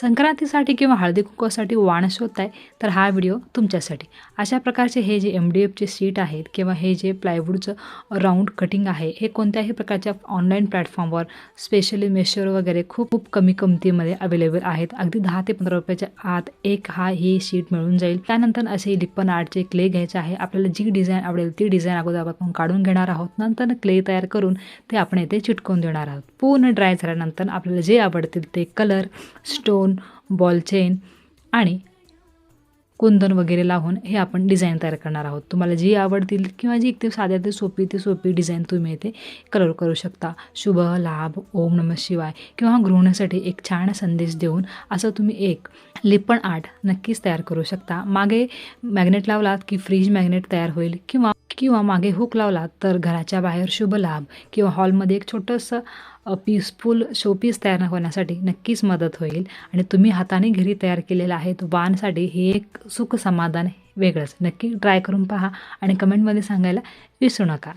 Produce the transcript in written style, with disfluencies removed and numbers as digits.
संक्रांतीसाठी किंवा हळदी कुंकवासाठी वाण शोधताय तर हा व्हिडिओ तुमच्यासाठी. अशा प्रकारचे हे जे MDFचे शीट आहेत किंवा हे जे प्लायवूडचं राऊंड कटिंग आहे, हे कोणत्याही प्रकारच्या ऑनलाईन प्लॅटफॉर्मवर स्पेशली मेशोवर वगैरे खूप खूप कमी किमतीमध्ये अवेलेबल आहेत. अगदी 10 ते 15 रुपयाच्या आत एक ही शीट मिळून जाईल. त्यानंतर असे लिप्पन आर्टचे क्ले घ्यायचे आहे. आपल्याला जी डिझाईन आवडेल ती डिझाईन अगोदर आपण काढून घेणार आहोत. नंतर क्ले तयार करून ते आपण येथे चिटकवून देणार आहोत. पूर्ण ड्राय झाल्यानंतर आपल्याला जे आवडतील ते कलर, स्टोन, बॉल चेन आणि कुंदन वगैरे लावून हे आपण डिझाईन तयार करणार आहोत. तुम्हाला जी आवडतील किंवा जी एकदम साध्या ते सोपी डिझाईन तुम्ही इथे कलर करू शकता. शुभ लाभ, ओम नमः शिवाय किंवा गृहिणीसाठी एक छान संदेश देऊन असं तुम्ही एक लिप्पन आर्ट नक्कीच तयार करू शकता. मागे मॅग्नेट लावलात की फ्रीज मॅग्नेट तयार होईल किंवा मागे हुक लावलात तर घराच्या बाहेर शुभ लाभ किंवा हॉलमध्ये एक छोटंसं पीसफुल शोपीस तयार होण्यासाठी नक्कीच मदत होईल. आणि तुम्ही हाताने घरी तयार केलेलं आहे तो वाणसाठी हे एक सुख समाधान वेगळंच. नक्की ट्राय करून पहा आणि कमेंटमध्ये सांगायला विसरू नका.